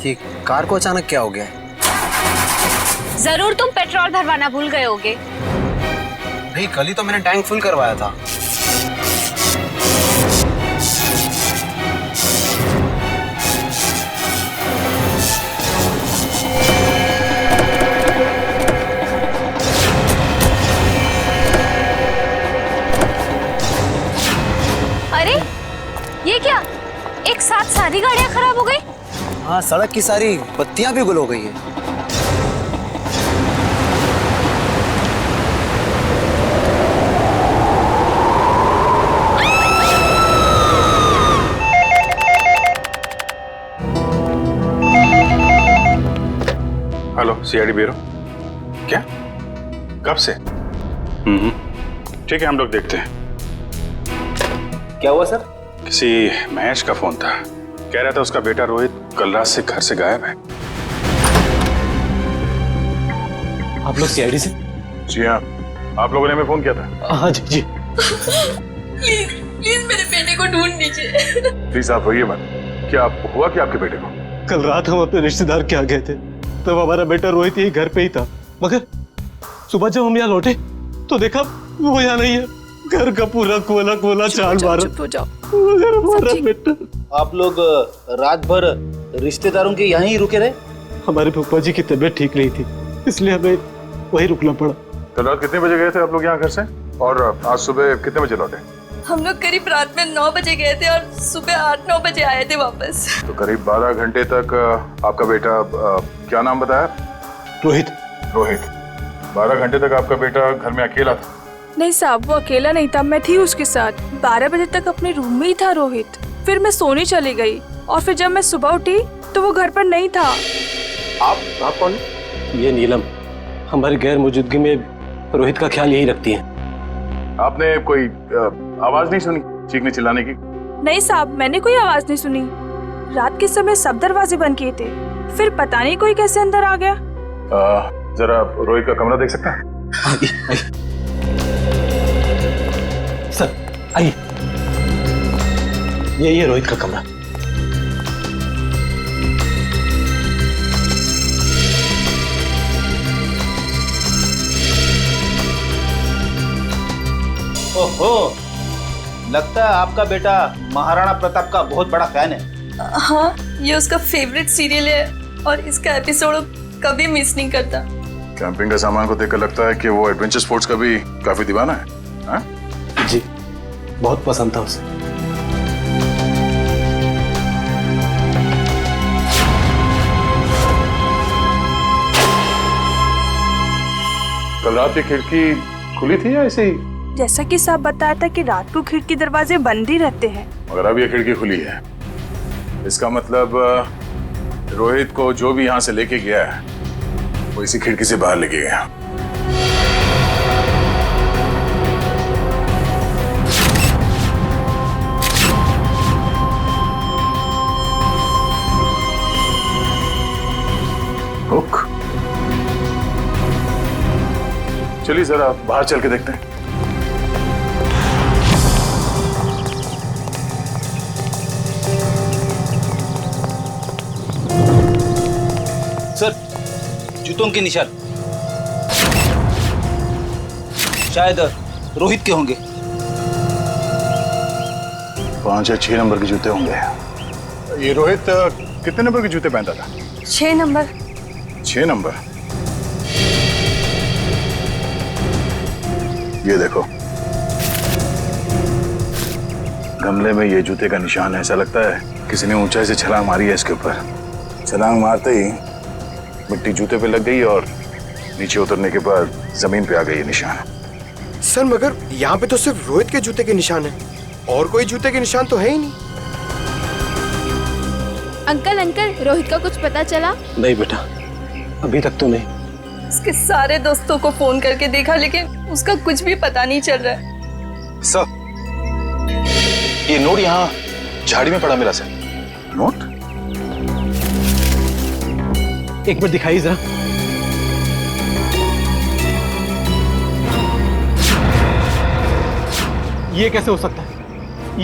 ये कार को अचानक क्या हो गया? जरूर तुम पेट्रोल भरवाना भूल गए होगे। भाई कल ही तो मैंने टैंक फुल करवाया था। अरे ये क्या, एक साथ सारी गाड़ियां खराब हो गई? हाँ, सड़क की सारी बत्तियां भी गुल हो गई है। Hello, CID bureau. क्या? कब से? ठीक है, हम लोग देखते हैं। क्या हुआ सर? किसी महेश का फोन था, कह रहा था उसका बेटा रोहित कल रात से घर से गायब है। आप लोग सीआईडी से? जी हाँ, आप लोगों ने हमें फोन किया था। हाँ जी जी। प्लीज प्लीज मेरे बेटे को ढूंढ लीजिए। प्लीज आप रोइए मत। क्या हुआ क्या आपके बेटे को? कल रात हम अपने रिश्तेदार के यहाँ गए थे, तब हमारा बेटा रोहित यही घर पे ही था, मगर सुबह जब हम यहाँ लौटे तो देखा वो यहाँ नहीं है। घर का पूरा कोला कोला चाल मारा। चुप हो जाओ। मगर हमारा बेटा। आप लोग रात भर रिश्तेदारों के यहाँ ही रुके रहे? हमारे फूफा जी की तबीयत ठीक नहीं थी, इसलिए हमें वही रुकना पड़ा। कल रात कितने बजे गए थे आप लोग यहाँ घर से, और आज सुबह कितने बजे लौटे? हम लोग करीब रात में 9 बजे गए थे और सुबह 8-9 बजे आए थे वापस। तो करीब 12 घंटे तक आपका बेटा, क्या नाम बताया? रोहित। रोहित। 12 घंटे तक आपका बेटा घर में अकेला था? नहीं साहब, वो अकेला नहीं था, मैं थी उसके साथ। 12 बजे तक अपने रूम में ही था रोहित। फिर मैं सोने चली गई और फिर जब मैं सुबह उठी तो वो घर पर नहीं था। आप कौन? ये नीलम हमारी गैर मौजूदगी में रोहित का ख्याल यही रखती है। आपने कोई आवाज नहीं सुनी चीखने चिल्लाने की? नहीं साहब, मैंने कोई आवाज नहीं सुनी। रात के समय सब दरवाजे बंद किए थे, फिर पता नहीं कोई कैसे अंदर आ गया। जरा रोहित का कमरा देख सकता है? आइए सर, आइए। यही है रोहित का कमरा। ओहो, लगता है आपका बेटा महाराणा प्रताप का बहुत बड़ा फैन है। हाँ, ये उसका फेवरेट सीरियल है और इसका एपिसोड कभी मिस नहीं करता। कैंपिंग का सामान को देखकर लगता है कि वो एडवेंचर स्पोर्ट्स का भी काफी दीवाना है। हाँ? जी, बहुत पसंद था उसे। कल रात की खिड़की खुली थी या ऐसे ही? जैसा कि साहब बताया था कि रात को खिड़की दरवाजे बंद ही रहते हैं। मगर अब ये खिड़की खुली है, इसका मतलब रोहित को जो भी यहाँ से लेके गया है वो इसी खिड़की से बाहर लेके गया। हुक। चलिए जरा बाहर चल के देखते हैं। सर, जूतों के निशान शायद रोहित के होंगे। 5 या 6 नंबर के जूते होंगे। ये रोहित कितने नंबर के जूते पहनता था? 6 नंबर। 6 नंबर। ये देखो, गमले में ये जूते का निशान है। ऐसा लगता है किसी ने ऊंचाई से छलांग मारी है इसके ऊपर। छलांग मारते ही मिट्टी जूते पे लग गई और नीचे उतरने के बाद जमीन पे आ गई ये निशान। सर मगर यहाँ पे तो सिर्फ रोहित के जूते के निशान है, और कोई जूते के निशान तो है ही नहीं। अंकल अंकल, रोहित का कुछ पता चला? नहीं बेटा, अभी तक तो नहीं। उसके सारे दोस्तों को फोन करके देखा लेकिन उसका कुछ भी पता नहीं चल रहा है। सर, ये नोट यहाँ झाड़ी में पड़ा मिला सर। नोट? एक मिनट दिखाइए जरा। ये कैसे हो सकता है?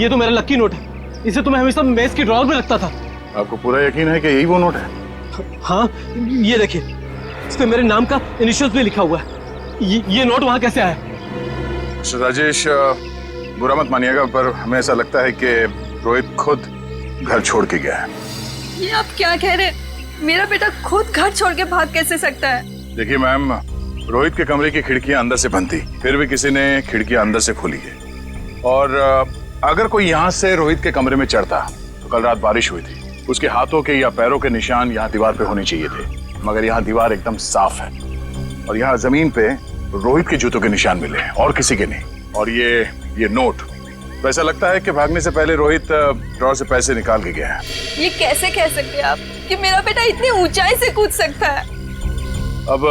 ये तो मेरा लकी नोट है। इसे तो मैं हमेशा मेज की ड्रॉअर में रखता था। आपको पूरा यकीन है कि यही वो नोट है? हाँ, ये देखिए, इस पे मेरे नाम का इनिशियल्स भी लिखा हुआ है। ये नोट वहाँ कैसे आया? मिस्टर राजेश, बुरा मत मानिएगा, पर हमें ऐसा लगता है कि रोहित खुद घर छोड़ के गया है। ये आप क्या कह रहे हैं? मेरा बेटा खुद घर छोड़ के भाग कैसे सकता है? देखिए मैम, रोहित के कमरे की खिड़कियां अंदर से बंद थी, फिर भी किसी ने खिड़कियां अंदर से खोली है। और अगर कोई यहाँ से रोहित के कमरे में चढ़ता तो कल रात बारिश हुई थी, उसके हाथों के या पैरों के निशान यहाँ दीवार पे होने चाहिए थे, मगर यहाँ दीवार एकदम साफ है और यहाँ जमीन पे रोहित के जूतों के निशान मिले हैं और किसी के नहीं। और ये नोट, तो ऐसा लगता है कि भागने से पहले रोहित ड्रॉर से पैसे निकाल के गया है। ये कैसे कह सकते हैं आप कि मेरा बेटा इतनी ऊंचाई से कूद सकता है? अब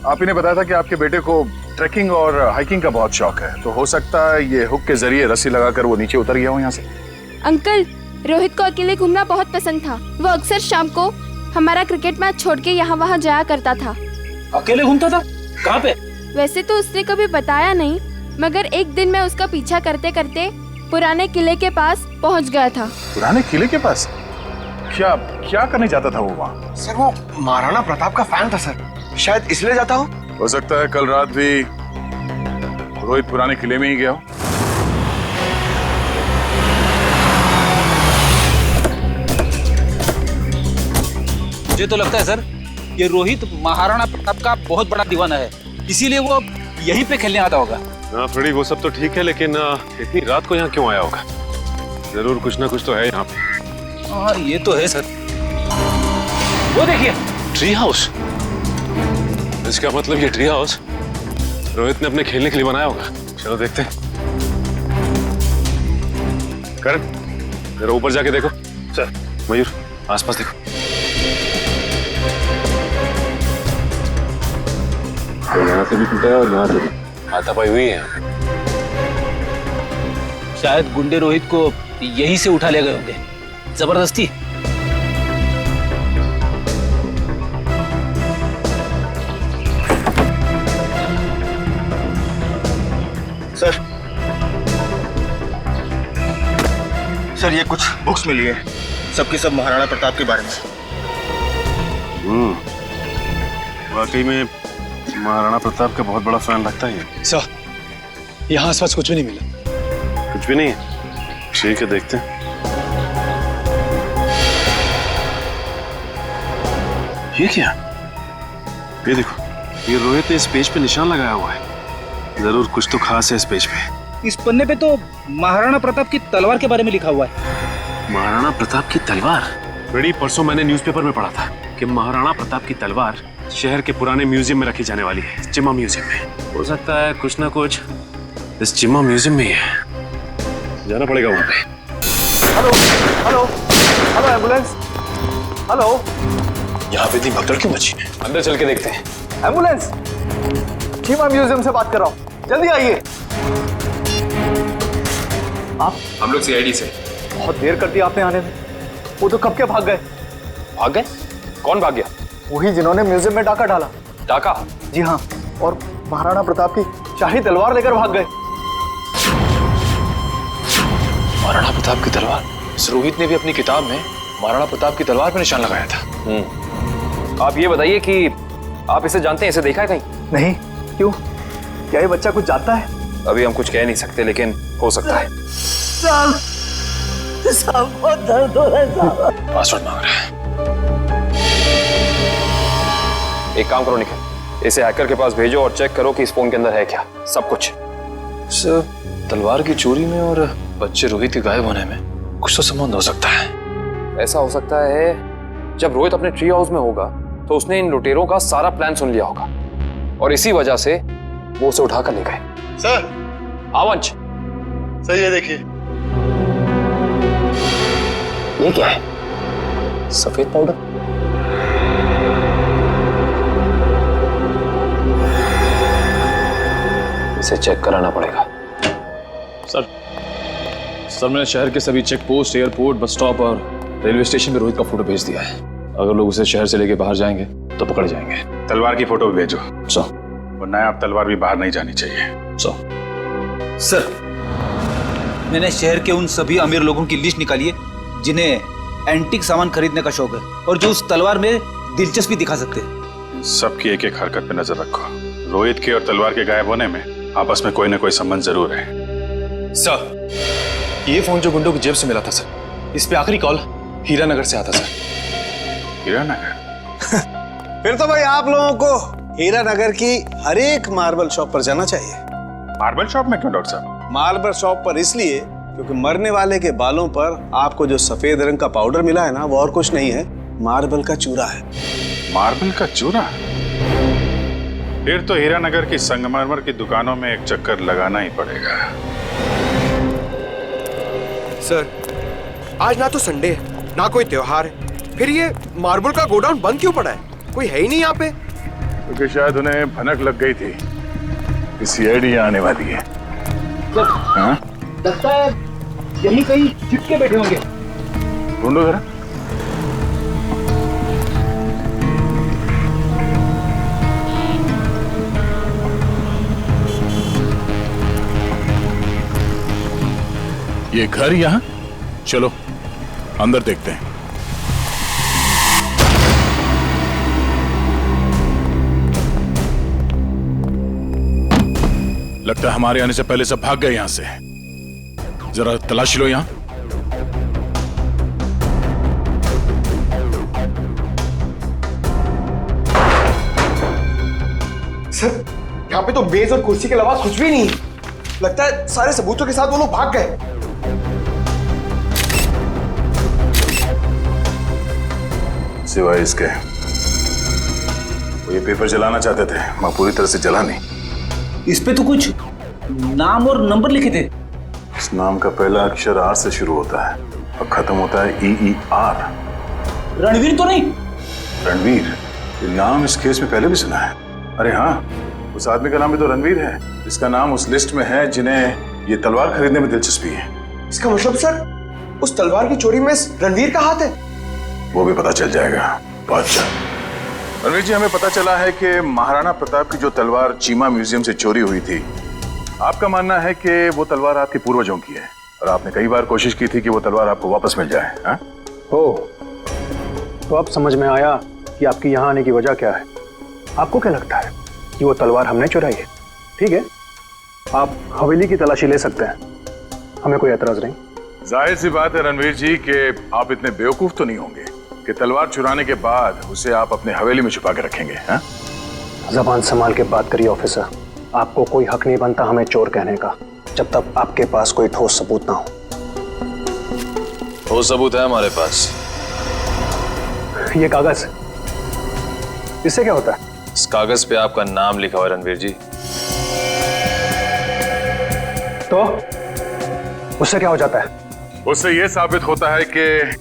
आप ही ने बताया था कि आपके बेटे को ट्रैकिंग और हाइकिंग का बहुत शौक है, तो हो सकता है ये हुक के जरिए रस्सी लगाकर वो नीचे उतर गया हो यहाँ से। अंकल, रोहित को अकेले घूमना बहुत पसंद था। वो अक्सर शाम को हमारा क्रिकेट मैच छोड़ के यहाँ वहाँ जाया करता था। अकेले घूमता था? कहाँ पे? वैसे तो उसने कभी बताया नहीं, मगर एक दिन मैं उसका पीछा करते करते पुराने किले के पास पहुँच गया था। पुराने किले के पास? क्या करने जाता था वो वहाँ? सर वो महाराणा प्रताप का फैन था सर, शायद इसलिए जाता हो सकता है कल रात भी रोहित पुराने किले में ही गया हो। मुझे तो लगता है सर, ये रोहित महाराणा प्रताप का बहुत बड़ा दीवाना है, इसीलिए वो यहीं पे खेलने आता होगा। हाँ थोड़ी वो सब तो ठीक है, लेकिन इतनी रात को यहाँ क्यों आया होगा? जरूर कुछ ना कुछ तो है यहाँ पे। हाँ ये तो है सर। वो देखिए, ट्री हाउस। इसका मतलब ये ट्री हाउस रोहित ने अपने खेलने के लिए बनाया होगा। चलो देखते हैं। करण, जरा ऊपर जाके देखो। सर। मयूर, आसपास देखो। तो यहाँ से भी टूटा है और यहाँ से भी हाथापाई हुई है। शायद गुंडे रोहित को यहीं से उठा ले गए होंगे जबरदस्ती। सर ये कुछ बुक्स मिली है, सबकी सब महाराणा प्रताप के बारे में। वाकई में महाराणा प्रताप का बहुत बड़ा फैन लगता है। सर, यहाँ आसपास कुछ भी नहीं मिला। कुछ भी नहीं है? ठीक है, देखते हैं। ये क्या? ये देखो, ये रोहित ने इस पेज पे निशान लगाया हुआ है। जरूर कुछ तो खास है इस पेज पे। इस पन्ने पे तो महाराणा प्रताप की तलवार के बारे में लिखा हुआ है। महाराणा प्रताप की तलवार? बड़ी परसों मैंने न्यूज़पेपर में पढ़ा था कि महाराणा प्रताप की तलवार शहर के पुराने म्यूजियम में रखी जाने वाली है, चिम्मा म्यूजियम में। हो सकता है कुछ ना कुछ इस चिम्मा म्यूजियम में ही है। जाना पड़ेगा वहां पे। Hello hello hello, ambulance, hello. यहाँ पे इतनी भगदड़ क्यों मची है? अंदर चल के देखते हैं। एम्बुलेंस, चिम्मा म्यूजियम से बात कर रहा हूँ, जल्दी आइए। आप? हम लोग सीआईडी से। बहुत देर कर दी आपने आने में। वो तो कब के भाग गए। भाग गए? कौन भाग गया? वही जिन्होंने म्यूजियम में डाका डाला। डाका? जी हाँ, और महाराणा प्रताप की शाही तलवार लेकर भाग गए। महाराणा प्रताप की तलवार? इस रोहित ने भी अपनी किताब में महाराणा प्रताप की तलवार पर निशान लगाया था। आप ये बताइए कि आप इसे जानते हैं, इसे देखा है कहीं? नहीं, क्यों? क्या ये बच्चा कुछ जानता है? अभी हम कुछ कह नहीं सकते, लेकिन हो सकता है। पासवर्ड मांग रहा है। एक काम करो निखिल, इसे हैकर के पास भेजो और चेक करो कि इस फोन के अंदर है क्या, सब कुछ। सर, तलवार की चोरी में और बच्चे रोहित के गायब होने में कुछ तो संबंध हो सकता है। ऐसा हो सकता है जब रोहित अपने ट्री हाउस में होगा तो उसने इन लुटेरों का सारा प्लान सुन लिया होगा और इसी वजह से वो उसे उठाकर ले गए। सर। आवंश, सर ये देखिए। ये क्या है? सफेद पाउडर? इसे चेक कराना पड़ेगा। सर मैंने शहर के सभी check post, airport, bus stop और रेलवे स्टेशन पे रोहित का फोटो भेज दिया है। अगर लोग उसे शहर से लेके बाहर जाएंगे तो पकड़े जाएंगे। तलवार की फोटो भी भेजो। सर। वरना आप तलवार भी बाहर नहीं जानी चाहिए। सर, मैंने शहर के उन सभी अमीर लोगों की लिस्ट निकाली है जिन्हें एंटीक सामान खरीदने का शौक है और जो उस तलवार में दिलचस्पी दिखा सकते हैं। सबकी एक एक हरकत पे नजर रखो। रोहित के और तलवार के गायब होने में आपस में कोई ना कोई संबंध जरूर है। सर, ये फोन जो गुंडों की जेब से मिला था सर, इस पे आखिरी कॉल हीरानगर से आता सर। हीरानगर? फिर तो भाई आप लोगों को हीरानगर की हर एक मार्बल शॉप पर जाना चाहिए। मार्बल शॉप में क्यों डॉक्टर साहब? मार्बल शॉप पर इसलिए क्योंकि मरने वाले के बालों पर आपको जो सफेद रंग का पाउडर मिला है ना, वो और कुछ नहीं है, मार्बल का चूरा है। मार्बल का चूरा? फिर तो हीरानगर की संगमरमर की दुकानों में एक चक्कर लगाना ही पड़ेगा। सर, आज ना तो संडे है ना कोई त्योहार है, फिर ये मार्बल का गोडाउन बंद क्यों पड़ा है? कोई है ही नहीं यहाँ पे। क्योंकि शायद उन्हें भनक लग गई थी कि सीआईडी आने वाली है। हाँ? लगता है यही कहीं चिपके बैठे होंगे। ढूंढो जरा। ये घर यहाँ? चलो अंदर देखते हैं। लगता है हमारे आने से पहले सब भाग गए यहां से। जरा तलाशी लो यहां। सर, यहाँ पे तो मेज और कुर्सी के अलावा कुछ भी नहीं है। लगता है सारे सबूतों के साथ वो लोग भाग गए। सिवाय इसके वो ये पेपर जलाना चाहते थे, मैं पूरी तरह से जला नहीं। इस पे तो कुछ नाम और नंबर लिखे थे। इस नाम का पहला अक्षर आर से शुरू होता है और खत्म होता है EER। रणवीर तो नहीं? रणवीर? ये नाम इस केस में पहले भी सुना है। अरे हाँ, उस आदमी का नाम भी तो रणवीर है। इसका नाम उस लिस्ट में है जिन्हें ये तलवार खरीदने में दिलचस्पी है। इसका मतलब सर, उस तलवार की चोरी में रणवीर का हाथ है? वो भी पता चल जाएगा। बादशाह रणवीर जी, हमें पता चला है कि महाराणा प्रताप की जो तलवार चीमा म्यूजियम से चोरी हुई थी, आपका मानना है कि वो तलवार आपके पूर्वजों की है और आपने कई बार कोशिश की थी कि वो तलवार आपको वापस मिल जाए। हाँ? तो अब समझ में आया कि आपकी यहाँ आने की वजह क्या है। आपको क्या लगता है कि वो तलवार हमने चुराई है? ठीक है, आप हवेली की तलाशी ले सकते हैं, हमें कोई एतराज नहीं। जाहिर सी बात है रणवीर जी कि आप इतने बेवकूफ तो नहीं होंगे कि तलवार चुराने के बाद उसे आप अपने हवेली में छुपा के रखेंगे। हाँ? जबान संभाल के बात करिए ऑफिसर। आपको कोई हक नहीं बनता हमें चोर कहने का जब तक आपके पास कोई ठोस सबूत ना हो। ठोस सबूत है हमारे पास। ये कागज, इससे क्या होता है? इस कागज पे आपका नाम लिखा हुआ है रणवीर जी। तो उससे क्या हो जाता है? उससे यह साबित होता है कि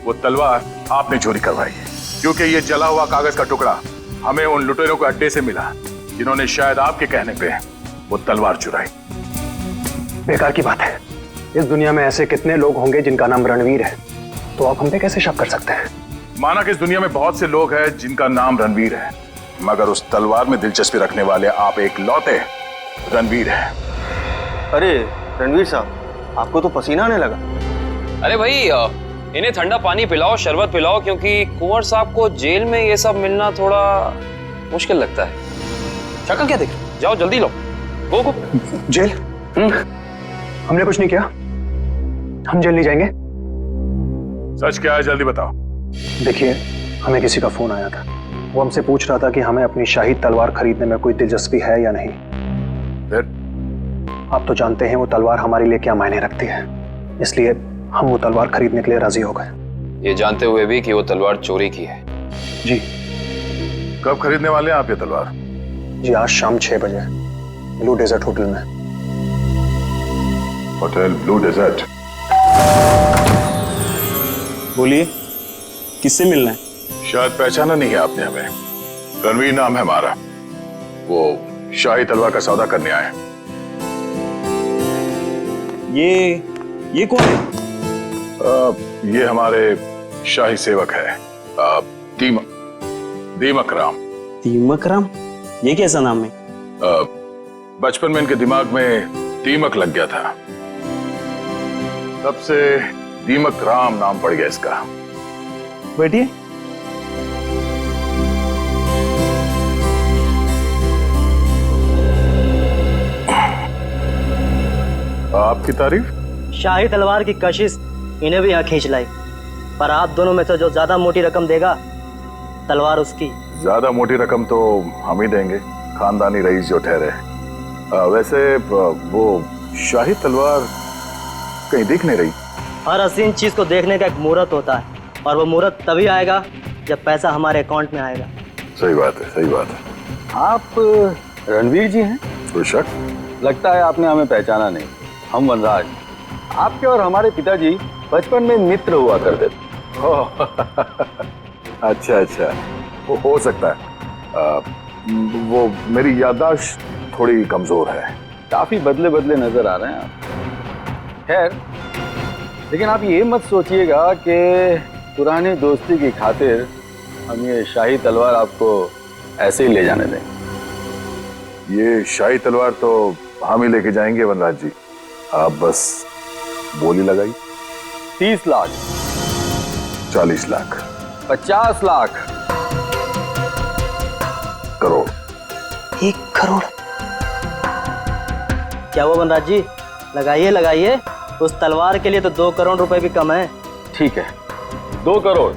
वो तलवार आपने चोरी करवाई है, क्योंकि ये जला हुआ कागज का टुकड़ा हमें उन लुटेरों के अड्डे से मिला जिन्होंने शायद आपके कहने पे वो तलवार चुराई। बेकार की बात है। इस दुनिया में ऐसे कितने लोग होंगे जिनका नाम रणवीर है, तो आप हम पे कैसे शक कर सकते हैं? माना कि इस दुनिया में बहुत से लोग हैं जिनका नाम रणवीर है, मगर उस तलवार में दिलचस्पी रखने वाले आप एक लौते रणवीर हैं। अरे रणवीर साहब, आपको तो पसीना आने लगा। अरे भाई, इन्हें ठंडा पानी पिलाओ, शरबत पिलाओ, क्योंकि कुंवर साहब को जेल में ये सब मिलना थोड़ा मुश्किल लगता है। शक्ल क्या देख? जाओ जल्दी लो। गो। जेल? हमने कुछ नहीं किया, हम जेल नहीं जाएंगे। सच क्या है, जल्दी बताओ। देखिए, हमें किसी का फोन आया था। वो हमसे पूछ रहा था कि हमें अपनी शाही तलवार खरीदने में कोई दिलचस्पी है या नहीं। फिर? आप तो जानते हैं वो तलवार हमारे लिए क्या मायने रखती है, इसलिए हम वो तलवार खरीदने के लिए राजी हो गए। ये जानते हुए भी कि वो तलवार चोरी की है। जी। कब खरीदने वाले हैं आप ये तलवार? जी, आज शाम 6 बजे ब्लू डेजर्ट होटल में। Hotel Blue Desert? बोलिए, किससे मिलना है? शायद पहचाना नहीं है आपने हमें। रणवीर नाम है हमारा। वो शाही तलवार का सौदा करने आए। ये कौन है? ये हमारे शाही सेवक है, दीमक राम। दीमक राम? ये कैसा नाम है? बचपन में इनके दिमाग में दीमक लग गया था, तब से दीमक राम नाम पड़ गया इसका। बैठिए। आपकी तारीफ? शाही तलवार की कशिश इन्हें भी यहाँ खींच लाई, पर आप दोनों में से जो ज्यादा मोटी रकम देगा तलवार उसकी। ज्यादा मोटी रकम तो हम ही देंगे, खानदानी रईस जो ठहरे। वैसे वो शाही तलवार कहीं दिख नहीं रही। हर हसीन चीज को देखने का एक मुहूर्त होता है, और वो मुहूर्त तभी आएगा जब पैसा हमारे अकाउंट में आएगा। सही बात है, सही बात है। आप रणवीर जी हैं? कोई शक? लगता है आपने हमें पहचाना नहीं। हम वनराज, आपके और हमारे पिताजी बचपन में मित्र हुआ करते थे। ओह, अच्छा अच्छा, वो हो सकता है। वो मेरी याददाश्त थोड़ी कमजोर है। काफी बदले बदले नजर आ रहे हैं आप। खैर, लेकिन आप ये मत सोचिएगा कि पुरानी दोस्ती की खातिर हम ये शाही तलवार आपको ऐसे ही ले जाने देंगे। ये शाही तलवार तो हम ही लेके जाएंगे वनराज जी, आप बस बोली लगाई। 30 लाख, 40 लाख, 50 लाख, करोड़। 1 करोड़? क्या वो वनराज जी? लगाइए लगाइए, उस तलवार के लिए तो 2 करोड़ रुपए भी कम है। ठीक है, 2 करोड़।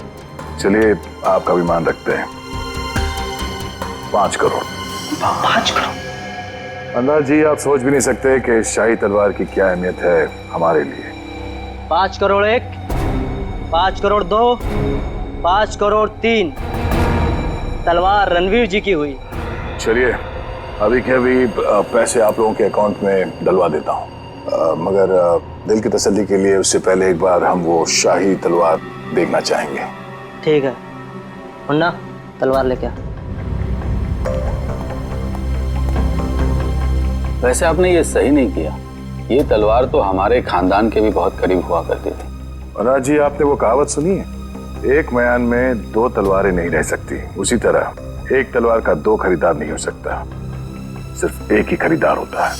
चलिए आपका भी मान रखते हैं, 5 करोड़। 5 करोड़? वनराज जी, आप सोच भी नहीं सकते कि इस शाही तलवार की क्या अहमियत है हमारे लिए। 5 करोड़ 1, 5 करोड़ 2, 5 करोड़ 3। तलवार रणवीर जी की हुई। चलिए अभी के अभी पैसे आप लोगों के अकाउंट में डलवा देता हूँ, मगर दिल की तसल्ली के लिए उससे पहले एक बार हम वो शाही तलवार देखना चाहेंगे। ठीक है, मुन्ना तलवार लेके आ। वैसे आपने ये सही नहीं किया। ये तलवार तो हमारे खानदान के भी बहुत करीब हुआ करती थी। वनराज जी, आपने वो कहावत सुनी है, एक म्यान में 2 तलवारें नहीं रह सकती। उसी तरह एक तलवार का 2 खरीदार नहीं हो सकता, सिर्फ एक ही खरीदार होता है।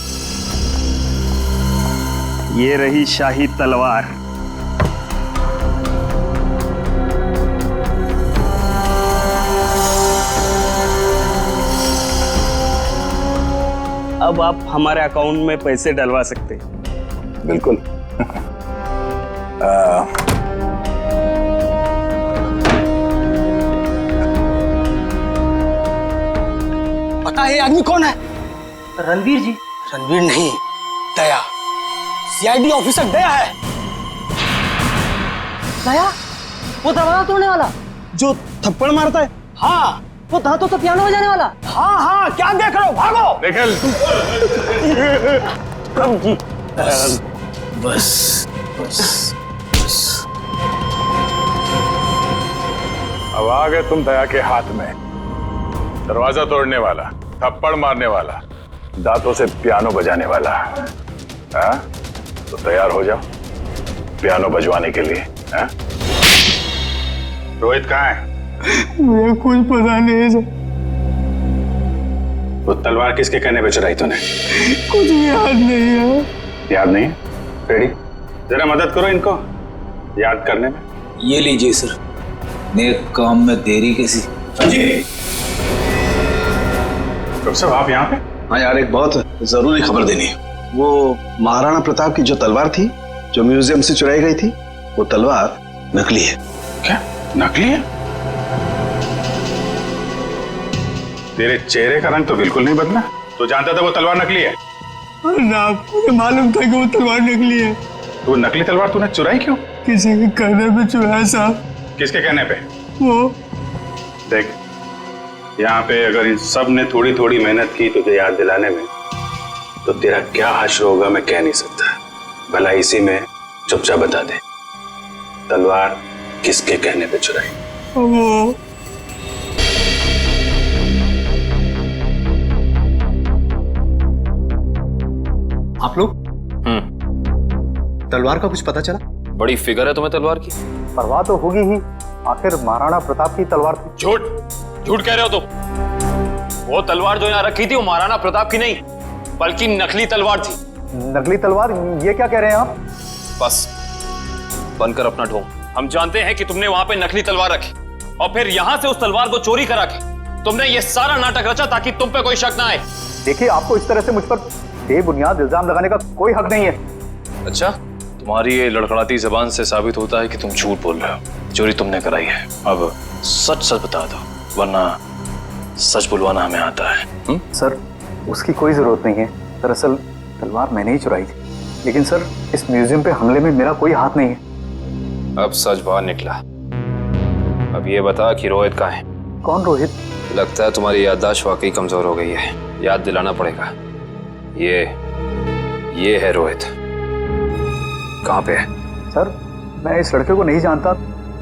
ये रही शाही तलवार। अब आप हमारे अकाउंट में पैसे डलवा सकते हैं। बिल्कुल। पता है ये आदमी कौन है? रणवीर जी। रणवीर नहीं, दया, सीआईडी ऑफिसर दया है। दया? वो दरवाजा तोड़ने वाला जो थप्पड़ मारता है? हाँ। वो दांतों तो पियानो बजाने वाला? हाँ हाँ, क्या देख रहे हो, भागो। निकल। बस बस बस। अब आ गए तुम दया के हाथ में। दरवाजा तोड़ने वाला, थप्पड़ मारने वाला, दांतों से पियानो बजाने वाला। हाँ? तो तैयार हो जाओ पियानो बजवाने के लिए। हाँ? रोहित कहाँ है? मुझे कुछ पता नहीं है सर। वो तलवार किसके कहने पे चुराई तूने? कुछ भी याद नहीं है। याद नहीं? रेडी, जरा मदद करो इनको याद करने में। ये लीजिए सर, नेक काम में देरी कैसी। डॉक्टर साहब आप यहाँ पे? हाँ यार, एक बहुत जरूरी खबर देनी है। वो महाराणा प्रताप की जो तलवार थी, जो म्यूजियम से चुराई गई थी, वो तलवार नकली है। क्या नकली है? तेरे चेहरे का रंग तो बिल्कुल नहीं बदला। तो जानता था वो तलवार नकली है? ना, मुझे मालूम था कि वो तलवार नकली है। तो वो नकली तलवार तूने चुराई क्यों? किसी के कहने पे चुराया साहब। किसके कहने पे? वो देख, यहाँ पे अगर इन सब ने थोड़ी थोड़ी मेहनत की तुझे याद दिलाने में, तो तेरा क्या हश्र होगा मैं कह नहीं सकता। भला इसी में चुपचाप बता दे, तलवार किसके कहने पे चुराई? वो आप लोग तलवार का कुछ पता चला? बड़ी फिगर है तुम्हें तलवार की। परवाह तो होगी ही, आखिर महाराणा प्रताप की तलवार थी। झूठ झूठ कह रहे हो तुम। वो तलवार जो यहाँ रखी थी वो महाराणा प्रताप की नहीं, बल्कि नकली तलवार थी। नकली तलवार? ये क्या कह रहे हैं आप? बस बनकर अपना ढोंग। हम जानते हैं कि तुमने वहां पे नकली तलवार रखी और फिर यहां से उस तलवार को चोरी करा के तुमने ये सारा नाटक रचा ताकि तुम पे कोई शक ना आए। देखिए, आपको इस तरह से मुझ पर बेबुनियाद इल्जाम लगाने का कोई हक नहीं है। अच्छा, तुम्हारी ये लड़खड़ाती जबान से साबित होता है कि तुम झूठ बोल रहे हो। चोरी तुमने कराई है, अब सच सच बता दो, वरना सच बुलवाना हमें आता है। सर, उसकी कोई जरूरत नहीं है। दरअसल तलवार मैंने ही चुराई थी, लेकिन सर इस म्यूजियम पे हमले में मेरा कोई हाथ नहीं है। अब सच बाहर निकला। अब ये बता कि रोहित कहाँ है? कौन रोहित? लगता है तुम्हारी याददाश्त वाकई कमजोर हो गई है, याद दिलाना पड़ेगा। ये है रोहित। कहाँ पे है? सर, मैं इस लड़के को नहीं जानता।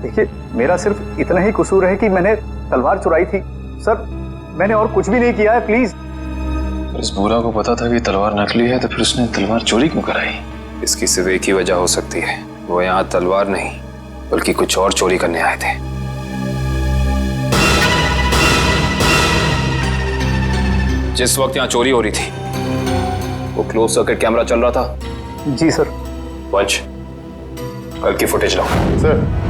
देखिए, मेरा सिर्फ इतना ही कसूर है कि मैंने तलवार चुराई थी। सर, मैंने और कुछ भी नहीं किया है, प्लीज। इस बुरा को पता था कि तलवार नकली है, तो फिर उसने तलवार चोरी क्यों कराई? इसकी सिर्फ एक ही वजह हो सकती है, वो यहाँ तलवार नहीं बल्कि कुछ और चोरी करने आए थे। जिस वक्त यहाँ चोरी हो रही थी वो क्लोज सर्किट कैमरा चल रहा था? जी सर। वंश, कल की फुटेज लाओ। सर,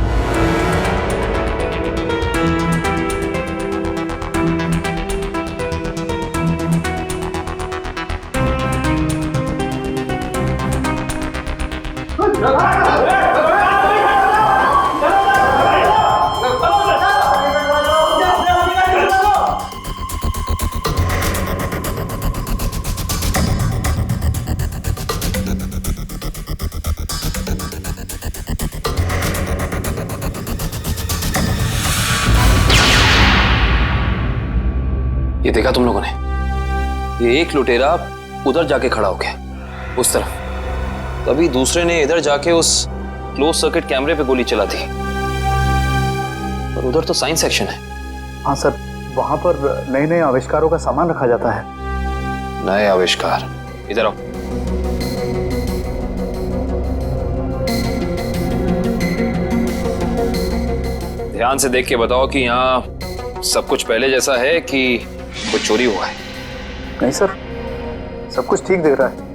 ये देखा तुम लोगों ने? ये एक लुटेरा उधर जाके खड़ा हो गया उस तरफ, तभी दूसरे ने इधर जाके उस क्लोज सर्किट कैमरे पे गोली चला दी। पर उधर तो साइंस सेक्शन है। हाँ सर, वहां पर नए नए आविष्कारों का सामान रखा जाता है। नए आविष्कार? इधर आओ। ध्यान से देख के बताओ कि यहाँ सब कुछ पहले जैसा है कि कुछ चोरी हुआ है? नहीं सर, सब कुछ ठीक दिख रहा है।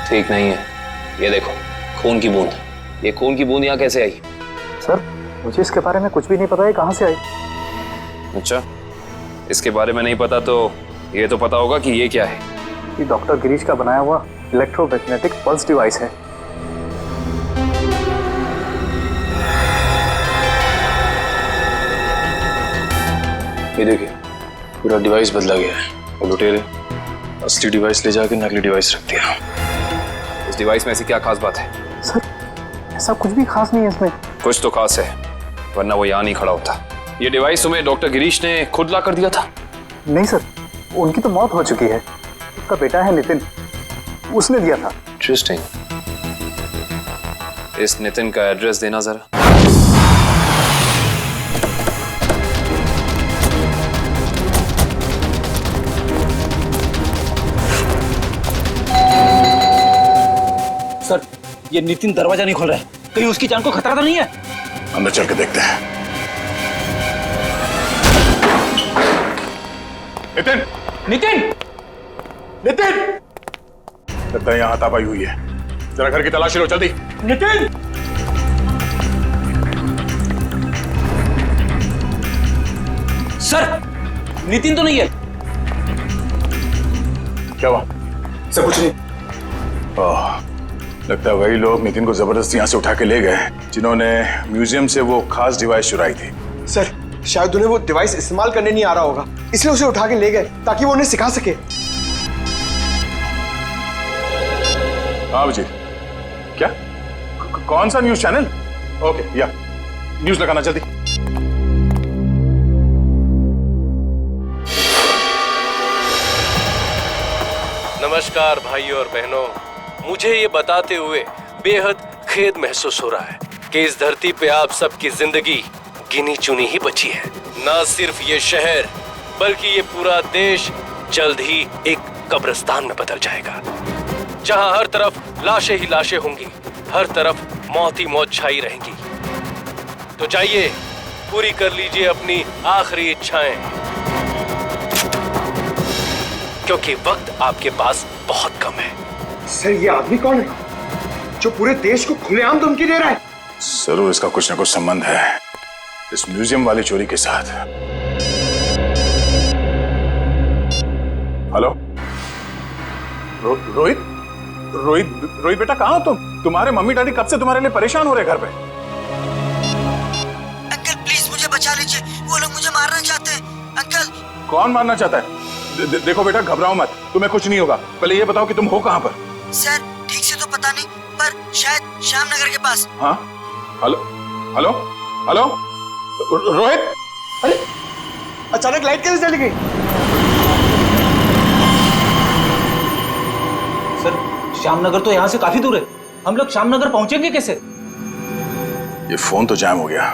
ठीक नहीं है। ये देखो, खून की बूंद। ये खून की बूंद यहाँ कैसे आई? सर, मुझे इसके बारे में कुछ भी नहीं पता है, कहाँ से आई। अच्छा, इसके बारे में नहीं पता तो ये तो पता होगा कि ये क्या है। ये डॉक्टर गिरीश का बनाया हुआ इलेक्ट्रोमैग्नेटिक पल्स डिवाइस है। ये देखिए, पूरा डिवाइस बदला गया है और लुटेरे असली डिवाइस ले जाकर नकली डिवाइस रख दिया। इस डिवाइस में ऐसी क्या खास बात है? सर, ऐसा कुछ भी खास नहीं है इसमें। कुछ तो खास है, वरना वो यहाँ नहीं खड़ा होता। ये डिवाइस तुम्हें डॉक्टर गिरीश ने खुद ला कर दिया था? नहीं सर, उनकी तो मौत हो चुकी है। उसका बेटा है नितिन, उसने दिया था। इंटरेस्टिंग। इस नितिन का एड्रेस देना जरा। सर, ये नितिन दरवाजा नहीं खोल रहा है, कहीं उसकी जान को खतरा तो नहीं है? अंदर चल के देखते हैं। नितिन! नितिन! नितिन! लगता है यहाँ हाथापाई हुई है। जरा घर की तलाशी लो, जल्दी। नितिन! सर, नितिन तो नहीं है। क्या हुआ? सब कुछ नहीं। लगता है वही लोग नितिन को जबरदस्ती यहाँ से उठा के ले गए जिन्होंने म्यूजियम से वो खास डिवाइस चुराई थी। सर, शायद उन्हें वो डिवाइस इस्तेमाल करने नहीं आ रहा होगा, इसलिए उसे उठा के ले गए ताकि वो उन्हें सिखा सके। हाँ अभिजीत, क्या? कौन सा न्यूज चैनल? ओके, या न्यूज लगाना जल्दी। नमस्कार भाइयों और बहनों, मुझे ये बताते हुए बेहद खेद महसूस हो रहा है कि इस धरती पे आप सबकी जिंदगी गिनी चुनी ही बची है। न सिर्फ ये शहर बल्कि ये पूरा देश जल्द ही एक कब्रिस्तान में बदल जाएगा, जहां हर तरफ लाशें ही लाशें होंगी, हर तरफ मौत ही मौत छाई रहेंगी। तो जाइए, पूरी कर लीजिए अपनी आखिरी इच्छाएं, क्योंकि वक्त आपके पास बहुत कम है। सर, ये आदमी कौन है जो पूरे देश को खुलेआम धमकी दे रहा है? जरूर इसका कुछ ना कुछ संबंध है इस म्यूजियम वाली चोरी के साथ। हेलो रोहित रोहित रोहित बेटा कहाँ हो तुम? तुम्हारे मम्मी डैडी कब से तुम्हारे लिए परेशान हो रहे घर पे? अंकल प्लीज मुझे बचा लीजिए, वो लोग मुझे मारना चाहते हैं अंकल। कौन मारना चाहता है? देखो बेटा घबराओ मत, तुम्हें कुछ नहीं होगा। पहले ये बताओ कि तुम हो कहाँ पर? सर ठीक से तो पता नहीं, पर शायद श्यामनगर के पास। हाँ हेलो हेलो हेलो रोहित, अरे अचानक लाइट कैसे चली गई? सर श्यामनगर तो यहाँ से काफी दूर है, हम लोग श्यामनगर पहुंचेंगे कैसे? ये फोन तो जैम हो गया।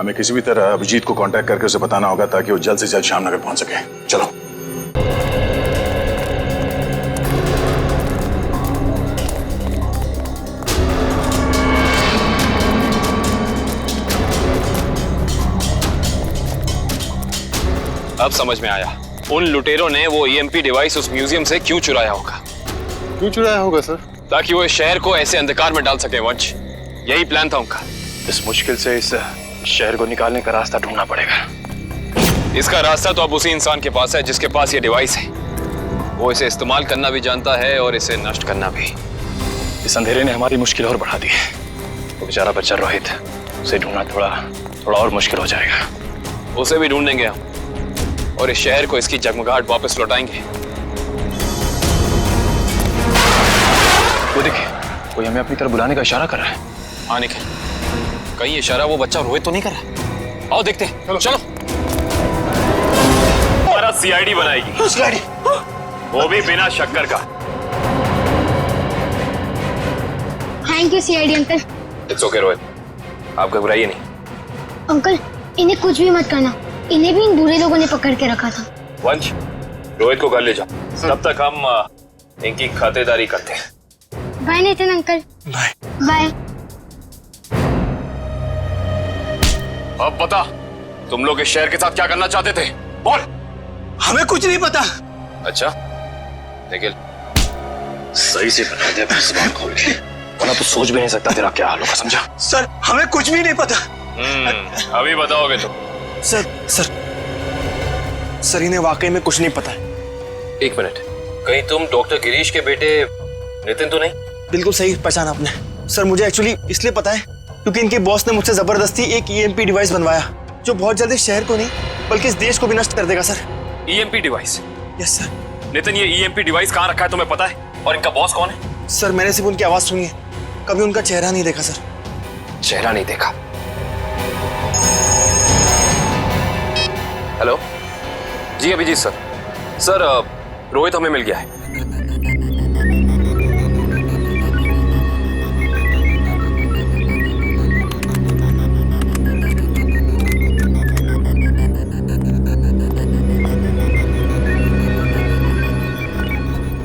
हमें किसी भी तरह अभिजीत को कांटेक्ट करके उसे बताना होगा ताकि वो जल्द से जल्द श्यामनगर पहुंच सके। चलो। अब समझ में आया उन लुटेरों ने वो ईएमपी डिवाइस उस म्यूजियम से क्यों चुराया होगा। क्यों चुराया होगा सर? ताकि वो इस शहर को ऐसे अंधकार में डाल सके वंश, यही प्लान था उनका। इस मुश्किल से इस शहर को निकालने का रास्ता ढूंढना पड़ेगा। इसका रास्ता तो अब उसी इंसान के पास है जिसके पास ये डिवाइस है। वो इसे इस्तेमाल करना भी जानता है और इसे नष्ट करना भी। इस अंधेरे ने हमारी मुश्किल और बढ़ा दी है। वो बेचारा बच्चा रोहित, उसे ढूंढना थोड़ा और मुश्किल हो जाएगा। उसे भी ढूंढेंगे हम और इस शहर को इसकी जगमगाहट वापस लौटाएंगे। वो देखिए, कोई हमें अपनी तरफ बुलाने का इशारा कर रहा है। हाँ निखिल, कहीं इशारा वो बच्चा रोहित तो नहीं कर रहा? आओ देखते हैं। चलो। हमारा सीआईडी बनाएगी। सीआईडी? वो भी बिना शक्कर का। Thank you CID uncle. It's okay Rohit, आप घबराइए नहीं। अंकल इन्हें कुछ भी मत करना, इन्हें भी इन बुरे लोगों ने पकड़ के रखा था। वंश, रोहित को घर ले जाओ, तब तक हम इनकी खातेदारी करते हैं। Bye Nitin uncle. Bye bye. अब बता, तुम लोग इस शहर के साथ क्या करना चाहते थे? बोल। हमें कुछ नहीं पता। अच्छा निखिल, सही से बता दे अपनी जुबान खोल के, वरना तो सोच भी नहीं सकता तेरा क्या हाल होगा, समझा? सर हमें कुछ भी नहीं पता। अभी बताओगे तो? सर इन्हें वाकई में कुछ नहीं पता है। एक मिनट, कहीं तुम डॉक्टर गिरीश के बेटे नितिन तो नहीं? बिल्कुल सही पहचाना आपने। सर मुझे एक्चुअली इसलिए पता है क्योंकि इनके बॉस ने मुझसे जबरदस्ती एक ईएमपी डिवाइस बनवाया जो बहुत जल्दी शहर को नहीं बल्कि इस देश को भी नष्ट कर देगा। Sir EMP device? Yes sir. Nitin, ये ईएमपी डिवाइस कहाँ रखा है तुम्हें पता है? और इनका बॉस कौन है? सर मैंने सिर्फ उनकी आवाज सुनी है, कभी उनका चेहरा नहीं देखा। सर चेहरा नहीं देखा? हेलो जी अभिजीत सर। सर रोहित हमें मिल गया है।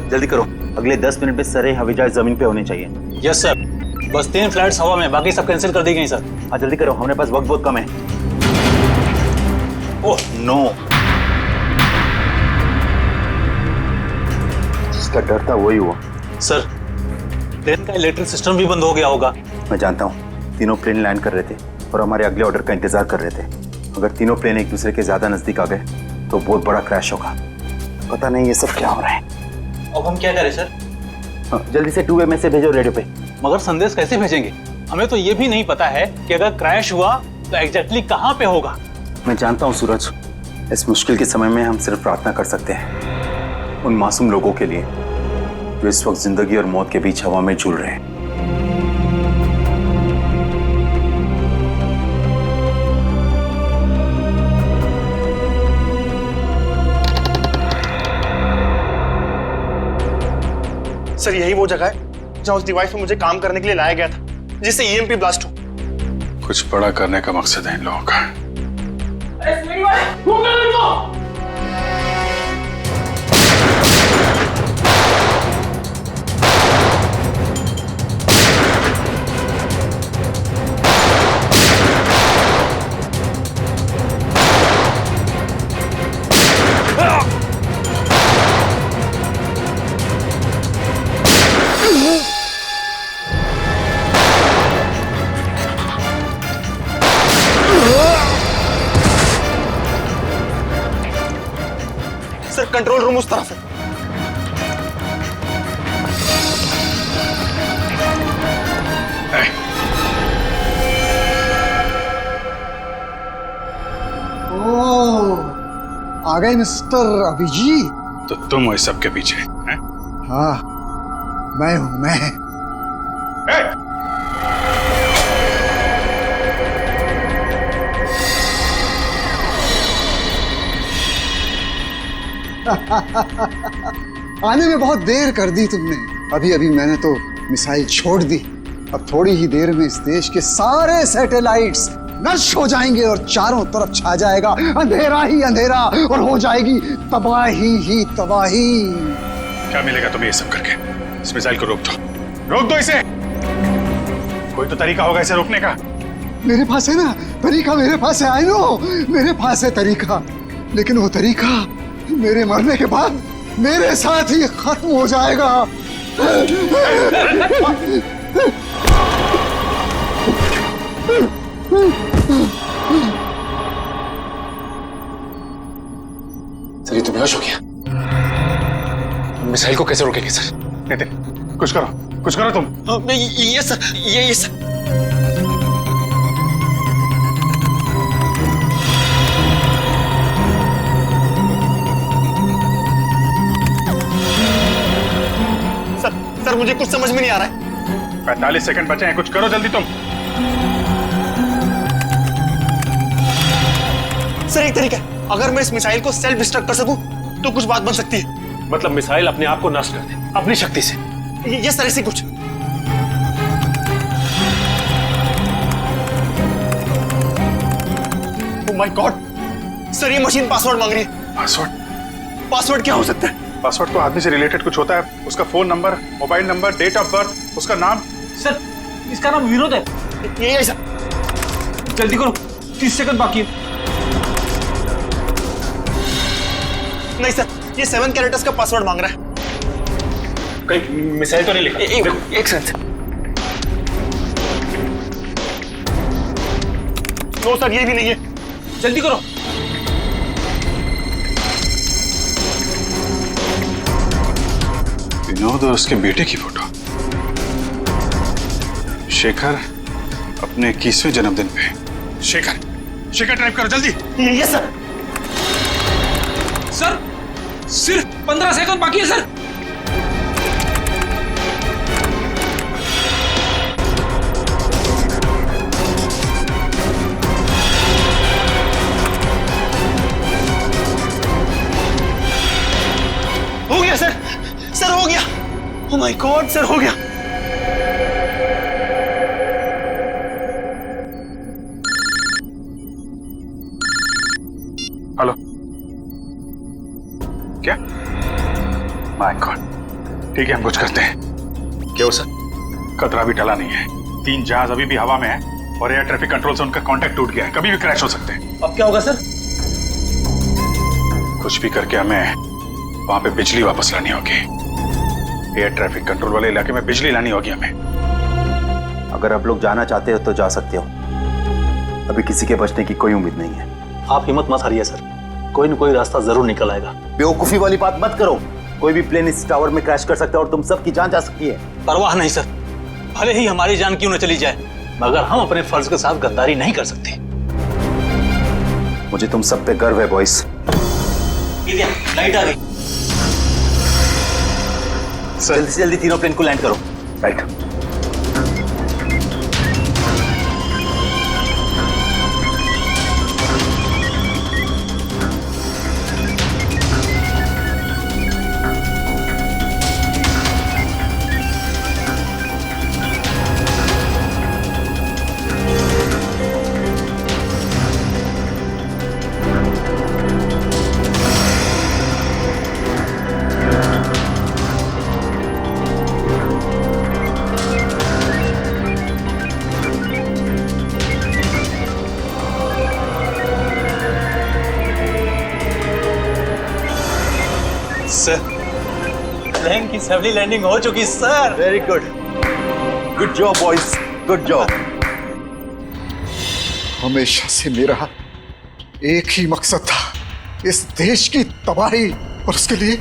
जल्दी करो, अगले 10 मिनट में सारे हवाई जहाज जमीन पे होने चाहिए। Yes sir. बस 3 फ्लाइट्स हवा में, बाकी सब कैंसिल कर दी गई सर। हाँ जल्दी करो, हमारे पास वक्त बहुत कम है। ओह नो, जिसका डर था वही हुआ। सर प्लेन का इलेक्ट्रिक सिस्टम भी बंद हो गया होगा। मैं जानता हूँ, तीनों प्लेन लैंड कर रहे थे और हमारे अगले ऑर्डर का इंतजार कर रहे थे। अगर तीनों प्लेन एक दूसरे के ज्यादा नजदीक आ गए तो बहुत बड़ा क्रैश होगा। पता नहीं ये सब क्या हो रहा है। अब हम क्या करें सर? हाँ, जल्दी से 2 वे मैसेज भेजो रेडियो पे। मगर संदेश कैसे भेजेंगे? हमें तो ये भी नहीं पता है कि अगर क्रैश हुआ तो एग्जैक्टली कहाँ पे होगा। मैं जानता हूँ सूरज, इस मुश्किल के समय में हम सिर्फ प्रार्थना कर सकते हैं उन मासूम लोगों के लिए जो इस वक्त जिंदगी और मौत के बीच हवा में झूल रहे हैं। सर यही वो जगह है जहाँ उस डिवाइस पे मुझे काम करने के लिए लाया गया था जिससे ईएमपी ब्लास्ट हो। कुछ बड़ा करने का मकसद है इन लोगों का। सर कंट्रोल रूम उस तरफ है। आ गए मिस्टर अभिजीत। तो तुम हो इस सब के पीछे हैं? हाँ, मैं हूं मैं। आने में बहुत देर कर दी तुमने। अभी अभी मैंने तो मिसाइल छोड़ दी। अब थोड़ी ही देर में इस देश के सारे सैटेलाइट्स नष्ट हो जाएंगे और चारों तरफ छा जाएगा अंधेरा ही अंधेरा और हो जाएगी तबाही ही तबाही। क्या मिलेगा तुम्हें ये सब करके? इस मिसाइल को रोक दो इसे। कोई तो तरीका होगा इसे रोकने का। मेरे पास है ना तरीका, मेरे पास है। आई नो, मेरे पास है तरीका, लेकिन वो तरीका मेरे मरने के बाद मेरे साथ ही खत्म हो जाएगा। सर ये तो बेहोश हो गया। मिसाइल को कैसे रोकेंगे सर? नितिन कुछ करो तुम। ये सर, ये सर। सर मुझे कुछ समझ में नहीं आ रहा है। 45 सेकंड बचे हैं, कुछ करो जल्दी तुम। सर एक तरीका है, अगर मैं इस मिसाइल को सेल्फ डिस्ट्रक्ट कर सकूं तो कुछ बात बन सकती है। मतलब मिसाइल अपने आप को नष्ट कर दे अपनी शक्ति से? ये सर ऐसे कुछ। ओह माय गॉड सर, ये मशीन पासवर्ड मांग रही है। पासवर्ड क्या हो सकता है? पासवर्ड तो आदमी से रिलेटेड कुछ होता है, उसका phone number, mobile number, date of birth, उसका नाम। सर इसका नाम विनोद है। ये सर जल्दी करो, 30 सेकंड बाकी है। नहीं सर, ये 7 कैरेक्टर्स का पासवर्ड मांग रहा है। कहीं मिसाइल तो नहीं लिखा? एक सेकंड। नो सर, ये भी नहीं है। जल्दी करो। विनोद और उसके बेटे की फोटो। शेखर अपने 21वें जन्मदिन पे। शेखर टाइप करो जल्दी। ये सर। सर सिर्फ 15 सेकंड बाकी है सर। हो गया सर, सर हो गया। ओह माय गॉड सर, हो गया। हेलो, क्या? माय गॉड, ठीक है हम कुछ करते हैं। क्या हो सर? खतरा भी टला नहीं है। 3 जहाज अभी भी हवा में है और एयर ट्रैफिक कंट्रोल से उनका कांटेक्ट टूट गया है, कभी भी क्रैश हो सकते हैं। अब क्या होगा सर? कुछ भी करके हमें वहां पे बिजली वापस लानी होगी। एयर ट्रैफिक कंट्रोल वाले इलाके में बिजली लानी होगी हमें। अगर आप लोग जाना चाहते हो तो जा सकते हो, अभी किसी के बचने की कोई उम्मीद नहीं है। आप हिम्मत मत हारिए सर, कोई न कोई रास्ता जरूर निकल आएगा। बेवकूफी वाली बात मत करो, कोई भी प्लेन इस टावर में क्रैश कर सकता है और तुम सबकी जान जा सकती है। परवाह नहीं सर, भले ही हमारी जान क्यों न चली जाए, मगर हम अपने फर्ज के साथ गद्दारी नहीं कर सकते। मुझे तुम सब पे गर्व है बॉयज। लाइट आ गई, जल्दी से जल्दी तीनों प्लेन को लैंड करो। राइट। सर प्लेन की सफली लैंडिंग हो चुकी sir. Very good, good job boys, good job. हमेशा से मेरा एक ही मकसद था, इस देश की तबाही, और उसके लिए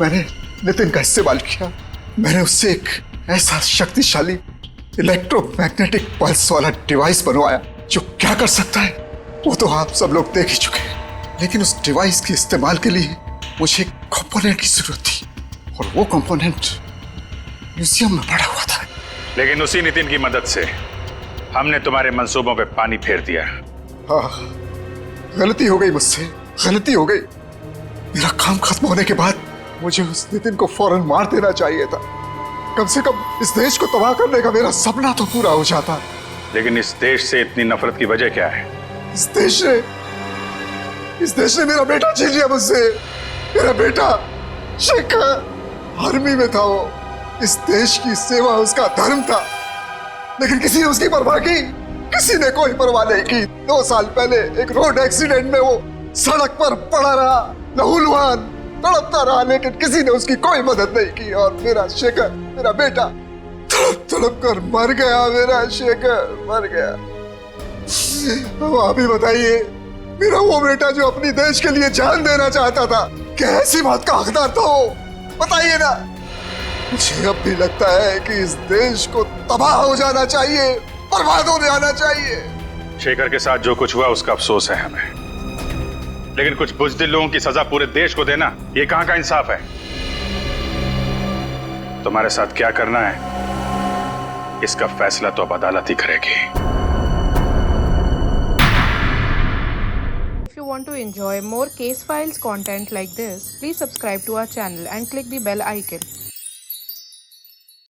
मैंने नितिन का इस्तेमाल किया। मैंने उससे एक ऐसा शक्तिशाली इलेक्ट्रोमैग्नेटिक पल्स वाला डिवाइस बनवाया जो क्या कर सकता है वो तो आप सब लोग देख ही चुके हैं। लेकिन उस डिवाइस के इस्तेमाल के लिए मुझे एक कंपोनेंट की जरूरत थी और वो कंपोनेंट म्यूजियम में पड़ा हुआ था। लेकिन उसी नितिन की मदद से हमने तुम्हारे मंसूबों पे पानी फेर दिया। हाँ, गलती हो गई मुझसे, गलती हो गई। मेरा काम खत्म होने के बाद मुझे उस नितिन को फौरन मार देना चाहिए था। कम से कम इस देश को तबाह करने का मेरा सपना तो पूरा हो जाता। लेकिन इस देश से इतनी नफरत की वजह क्या है? इस देश ने मेरा बेटा छीन लिया मुझसे। मेरा बेटा शेखर आर्मी में था। वो इस देश की सेवा उसका धर्म था, लेकिन किसी ने उसकी परवाह की? किसी ने कोई परवाह नहीं की। 2 साल पहले एक रोड एक्सीडेंट में वो सड़क पर पड़ा रहा, लहूलुहान तड़पता रहा, लेकिन किसी ने उसकी कोई मदद नहीं की। और मेरा शेखर, मेरा बेटा तड़प तड़प कर मर गया। मेरा शेखर मर गया। अब आप ही बताइए, मेरा वो बेटा जो अपनी देश के लिए जान देना चाहता था, क्या ऐसी बात का हकदार था वो? बताइए ना। मुझे अब भी लगता है कि इस देश को तबाह हो जाना चाहिए, बर्बाद हो जाना चाहिए। शेखर के साथ जो कुछ हुआ उसका अफसोस है हमें, लेकिन कुछ बुज़दिल लोगों की सजा पूरे देश को देना, ये कहां का इंसाफ है? तुम्हारे साथ क्या करना है, इसका फैसला तो अब अदालत ही करेगी। If you want to enjoy more case files content like this, please subscribe to our channel and click the bell icon.